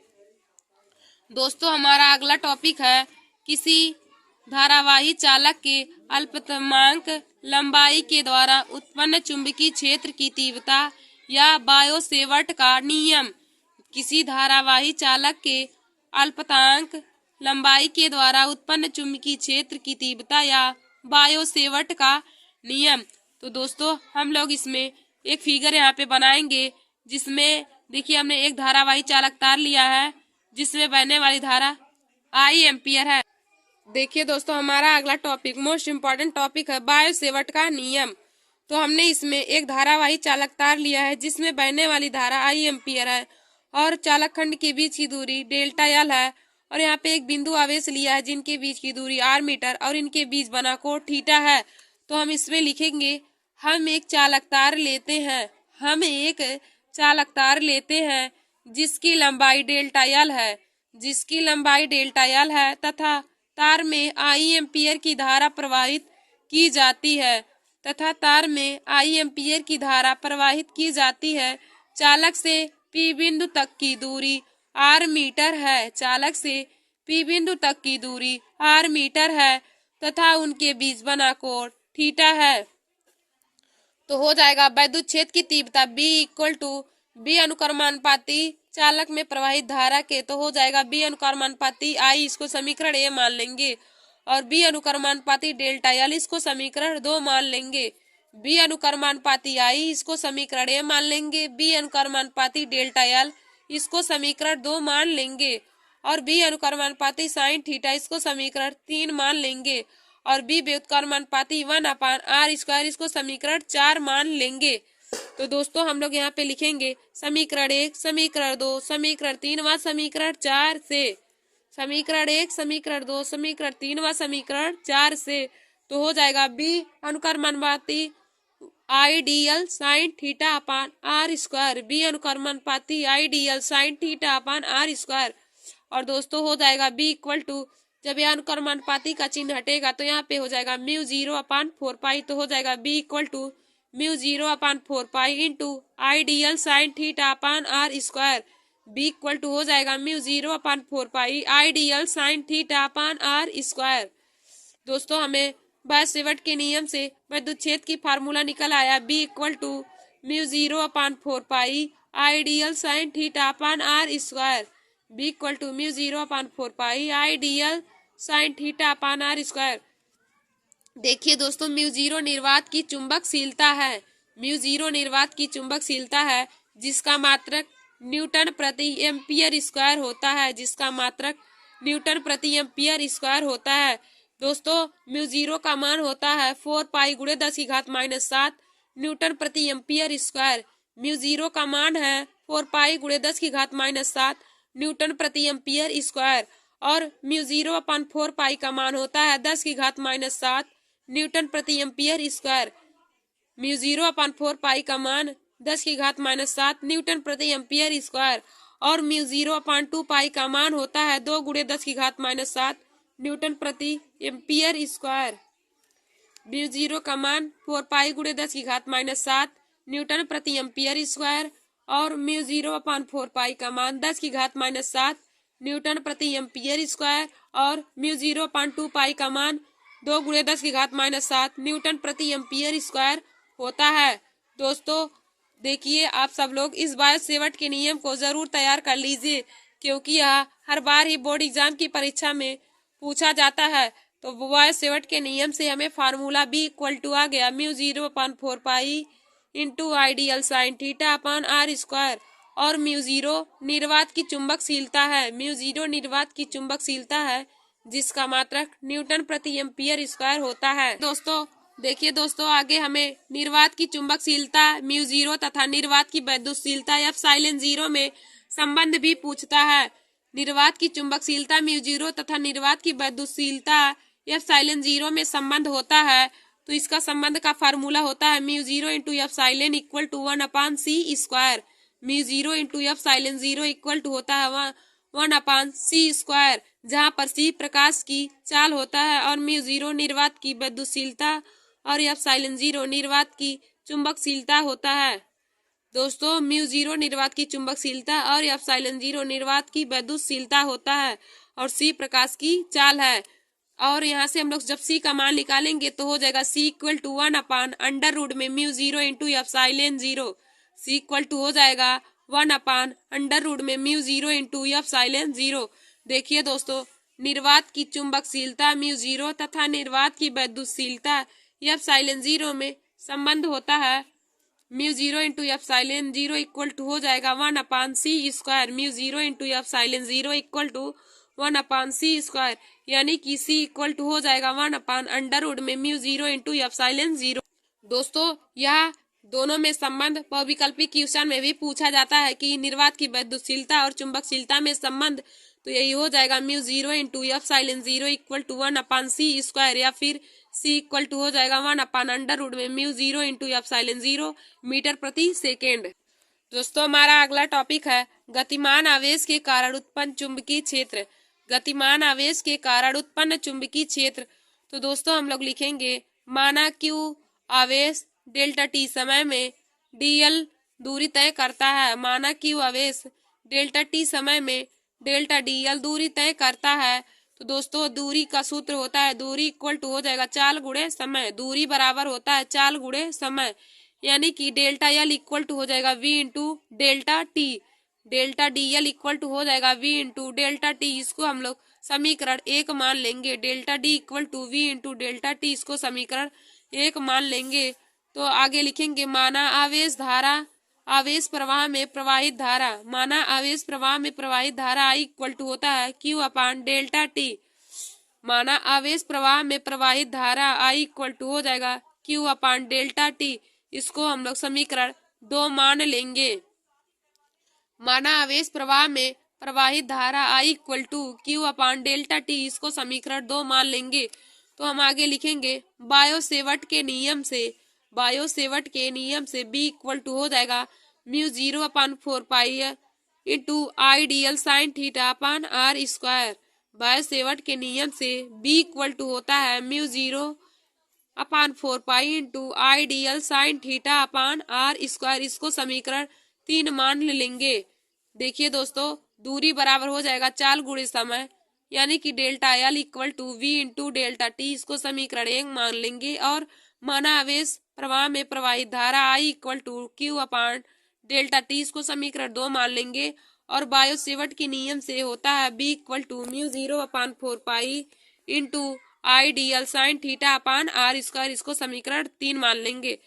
दोस्तों हमारा अगला टॉपिक है किसी धारावाही चालक के अल्पतमांक लंबाई के द्वारा उत्पन्न चुंबकीय क्षेत्र की तीव्रता या बायो सेवर्ट का नियम। किसी धारावाही चालक के अल्पतमांक लंबाई के द्वारा उत्पन्न चुंबकीय क्षेत्र की तीव्रता या बायो सेवर्ट का नियम। तो दोस्तों हम लोग इसमें एक फिगर यहाँ पे बनाएंगे, जिसमें देखिए हमने एक धारावाही चालक तार लिया है जिसमें बहने वाली धारा आई एम्पियर है। देखिए दोस्तों हमारा अगला टॉपिक मोस्ट इम्पोर्टेंट टॉपिक है बायो सेवर्ट का नियम। तो हमने इसमें एक धारावाही चालक तार लिया है जिसमें बहने वाली धारा आई एम्पियर है और चालक खंड के बीच की दूरी डेल्टा एल है और यहाँ पे एक बिंदु आवेश लिया है जिनके बीच की दूरी आर मीटर और इनके बीच बना कोण थीटा है। तो हम इसमें लिखेंगे हम एक चालक तार लेते हैं जिसकी लंबाई डेल्टा एल है तथा तार में आई एम्पियर की धारा प्रवाहित की जाती है। चालक से पी बिंदु तक की दूरी आर मीटर है तथा उनके बीच बना कोण थीटा है। तो हो जाएगा वैद्युत क्षेत्र की तीव्रता B इक्वल टू बी अनुक्रमानुपाती चालक में प्रवाहित धारा के, तो हो जाएगा B अनुक्रमानुपाती I, इसको समीकरण A मान लेंगे, और B अनुक्रमानुपाती डेल्टा एल इसको समीकरण 2 मान लेंगे। B अनुक्रमानुपाती I इसको समीकरण A मान लेंगे, B अनुक्रमानुपाती डेल्टा एल इसको समीकरण 2 मान लेंगे और B अनुक्रमानुपाती साइन थीटा इसको समीकरण 3 मान लेंगे और B व्युत्क्रमानुपाती 1/r² इसको समीकरण 4 मान लेंगे। तो दोस्तों हम लोग यहाँ पे लिखेंगे समीकरण 1, समीकरण 2, समीकरण 3 व समीकरण 4 से। समीकरण 1, समीकरण 2, समीकरण 3 व समीकरण 4 से। तो हो जाएगा B अनुक्रमानुपाती ideal sine theta upon r², B अनुक्रमानुपाती ideal sine theta upon r²। और दोस्तों हो जाएगा B इक्वल टू, जब यह अनुक्रमानुपाती का चिन्ह हटेगा तो यहाँ पे हो जाएगा μ0/4 तो हो जाएगा B equal to μ0/4 into ideal sine theta upon r²। B equal to हो जाएगा μ0/4 ideal sine theta upon r²। दोस्तों हमें बायो सेवर्ट के नियम से विद्युत क्षेत्र की फार्मूला निकल आया B equal to μ0/4 ideal sine theta upon r²। B equal to μ0/4 ideal sine theta upon r²। देखिए दोस्तों μ0 निर्वात की चुंबकशीलता है जिसका मात्रक न्यूटन प्रति एम्पियर स्क्वायर होता है। दोस्तों μ0 का मान होता है 4 पाई गुणे 10⁻⁷ न्यूटन प्रति एम्पियर स्क्वायर। μ0 का मान है 4 पाई गुणे 10⁻⁷ न्यूटन प्रति एम्पियर स्क्वायर और μ0/4 का मान होता है 10⁻⁷ न्यूटन प्रति एम्पियर स्क्वायर। म्यू 0/4 पाई का मान 10⁻⁻7 न्यूटन प्रति एम्पियर स्क्वायर और म्यू 0/2 पाई का मान होता है 2 × 10⁻⁷ न्यूटन प्रति एम्पियर स्क्वायर। म्यू 0 का मान 4 पाई × 10⁻⁷ न्यूटन प्रति एम्पियर स्क्वायर और म्यू 0/4 पाई का मान 10⁻⁷ न्यूटन प्रति एम्पियर स्क्वायर और म्यू 0/2 पाई का मान 2 × 10⁻⁷ न्यूटन प्रति एम्पियर स्क्वायर होता है। दोस्तों देखिए, आप सब लोग इस बायो सेवर्ट के नियम को जरूर तैयार कर लीजिए, क्योंकि यह हर बार ही बोर्ड एग्जाम की परीक्षा में पूछा जाता है। तो बायो सेवर्ट के नियम से हमें फार्मूला B = आ गया mu 0/4 pi into ideal sine theta upon R square और म्यू 0 निर्वात की चुंबकशीलता है। म्यू 0 निर्वात की चुंबकशीलता है जिसका मात्रक न्यूटन प्रति एम्पियर स्क्वायर होता है। दोस्तों देखिए दोस्तों, आगे हमें निर्वात की चुंबकशीलता म्यू 0 तथा निर्वात की वैद्युतशीलता एप्सिलॉन 0 में संबंध भी पूछता है। निर्वात की चुंबकशीलता म्यू 0 तथा निर्वात की वैद्युतशीलता एप्सिलॉन 0 में संबंध होता है, तो इसका संबंध का फार्मूला होता है mu 0 into epsilon equal to 1/c²। Mu 0 into epsilon 0 equal to होता है 1/c², जहाँ पर c प्रकाश की चाल होता है और म्यू 0 निर्वात की वैद्युतशीलता और एप्सिलॉन 0 निर्वात की चुंबकशीलता होता है। दोस्तों म्यू 0 निर्वात की चुंबकशीलता और एप्सिलॉन 0 निर्वात की वैद्युतशीलता होता है और c प्रकाश की चाल है। और यहाँ से हम लोग जब c का मान निकालेंगे तो हो जाएगा c = 1/√में mu 0 into epsilon 0। c equal to हो जाएगा 1/√में म्यू 0 इंटू एप्सिलॉन 0। देखिए दोस्तों, निर्वात की चुंबकशीलता म्यू 0 तथा निर्वात की वैद्युतशीलता एप्सिलॉन 0 में संबंध होता है। Mu 0 into epsilon 0 equal to हो जाएगा 1/c²। Mu 0 into epsilon 0 equal to 1/c², यानी कि c इक्वल टू हो जाएगा 1/√में म्यू 0 इंटू एप्सिलॉन 0। दोस्तों यह दोनों में संबंध बहुविकल्पी क्वेश्चन में भी पूछा जाता है कि निर्वात की वैद्युतशीलता और चुंबकशीलता में संबंध, तो यही हो जाएगा mu 0 into epsilon 0 equal to 1/c² या फिर c इक्वल टू हो जाएगा 1/√में म्यू 0 इंटू एप्सिलॉन 0 मीटर प्रति सेकेंड। दोस्तों हमारा अगला टॉपिक है गतिमान आवेश के कारण उत्पन्न चुंबकीय क्षेत्र। गतिमान आवेश के कारण उत्पन्न चुंबकीय क्षेत्र, तो दोस्तों हम लोग लिखेंगे माना q आवेश डेल्टा t समय में dl दूरी तय करता है। माना q आवेश डेल्टा t समय में डेल्टा dl दूरी तय करता है। तो दोस्तों दूरी का सूत्र होता है, दूरी इक्वल टू हो जाएगा चाल गुणे समय। दूरी बराबर होता है चाल गुणे समय, यानी कि डेल्टा l इक्वल टू हो जाएगा v into delta t। Delta dl equal to हो जाएगा v इंटू डेल्टा t। इसको हम लोग समीकरण 1 मान लेंगे। Delta d equal to v into delta t, इसको समीकरण 1 मान लेंगे। तो आगे लिखेंगे माना आवेश धारा आवेश प्रवाह में प्रवाहित धारा। माना आवेश प्रवाह में प्रवाहित धारा I इक्वल टू होता है q/डेल्टा t। माना आवेश प्रवाह में प्रवाहित धारा I इक्वल टू हो जाएगा q/डेल्टा t। इसको हम लोग समीकरण 2 मान लेंगे। माना आवेश प्रवाह में प्रवाहित धारा I इक्वल टू q/डेल्टा t, इसको समीकरण 2 मान लेंगे। तो हम आगे लिखेंगे बायो सेवर्ट के नियम से B इक्वल टू हो जाएगा mu 0/4 pi into ideal sine theta upon r²। Bio Savart के नियम से B इक्वल टू होता है mu 0/4 pi into ideal sine theta upon r²। इसको समीकरण 3 मान लेंगे। देखिए दोस्तों, दूरी बराबर हो जाएगा चाल गुणे समय, यानी कि delta l equal to v into delta t। इसको समीकरण 1 मान लेंगे। और माना आवेश प्रवाह में प्रवाहित धारा I इक्वल टू q/डेल्टा t, इसको समीकरण 2 मान लेंगे। और बायो सेवर्ट के नियम से होता है B equal to mu 0/4 pi into ideal sine theta upon r²। इसको समीकरण 3 मान लेंगे।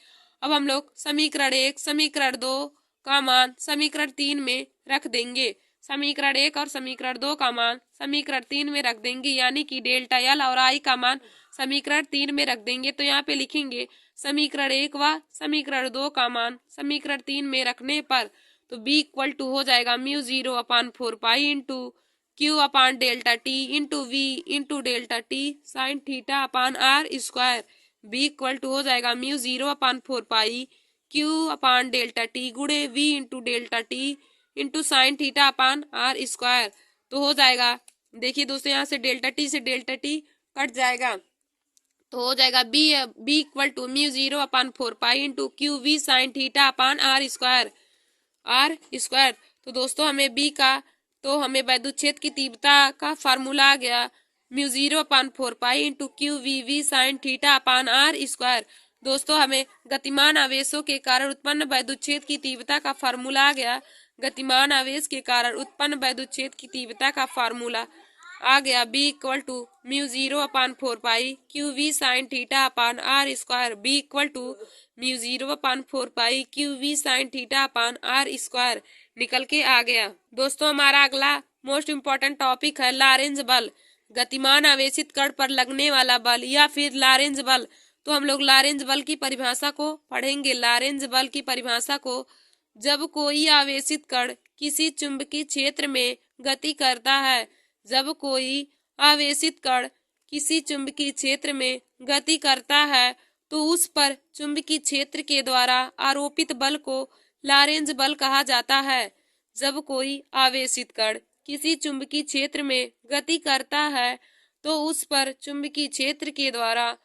अब हम लोग समीकरण 1 समीकरण 2 का मान समीकरण 3 में रख देंगे। समीकरण 1 और समीकरण 2 का मान समीकरण 3 में रख देंगे, यानी कि डेल्टा l और I का मान समीकरण 3 में रख देंगे। तो यहाँ पे लिखेंगे समीकरण 1 व समीकरण 2 का मान समीकरण 3 में रखने पर, तो B इक्वल टू हो जाएगा म्यू 0/4 पाई इंटू q/डेल्टा t into v into delta t sine theta upon r²। B equal to हो जाएगा mu 0/4 pi Q upon delta T गुणे V into delta T into sine theta upon R square. तो हो जाएगा, देखिए दोस्तों यहाँ से डेल्टा टी कट जाएगा, तो हो जाएगा B equal to mu 0/4 pi into Q V sine theta upon R square. तो दोस्तों हमें बी का, तो हमें वैद्युत क्षेत्र की तीव्रता का फार्मूला आ गया mu 0/4 pi into Q V sine theta upon R square. दोस्तों हमें गतिमान आवेशों के कारण उत्पन्न वैद्युत क्षेत्र की तीव्रता का फार्मूला आ गया, गतिमान आवेश के कारण उत्पन्न वैद्युत क्षेत्र की तीव्रता का फार्मूला आ गया B equal to mu 0/4 pi Q V sine theta upon R square. B equal to mu 0/4 pi Q V sine theta upon R square निकल के आ गया। दोस्तों हमारा अगला मोस्ट इम्पोर्टेंट टॉपिक है लॉरेंज बल, गतिमान आवेशित कण पर लगने वाला बल या फिर लॉरेंज बल। तो हम लोग लॉरेंज बल की परिभाषा को पढ़ेंगे। लॉरेंज बल की परिभाषा को, जब कोई आवेशित कण किसी चुंबकीय क्षेत्र में गति करता है, जब कोई आवेशित कण किसी चुंबकीय क्षेत्र में गति करता है तो उस पर चुंबकीय क्षेत्र के द्वारा आरोपित बल को लॉरेंज बल कहा जाता है। जब कोई आवेशित कण किसी चुंबकीय क्षेत्र में गति करता है तो उस पर चुंबकीय क्षेत्र के द्वारा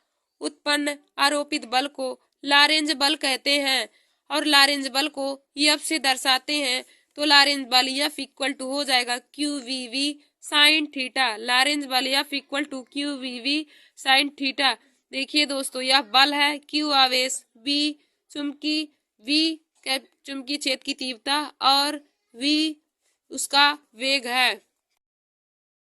उत्पन्न आरोपित बल को लॉरेंज बल कहते हैं और लॉरेंज बल को एफ से दर्शाते हैं। तो लॉरेंज बल एफ इक्वल टू हो जाएगा Q V V sine theta. Lorentz बल F equal to Q V V sine theta. देखिए दोस्तों यह बल है, क्यू आवेश, वी चुंबकीय, वी चुंबकीय क्षेत्र की तीव्रता और वी उसका वेग है।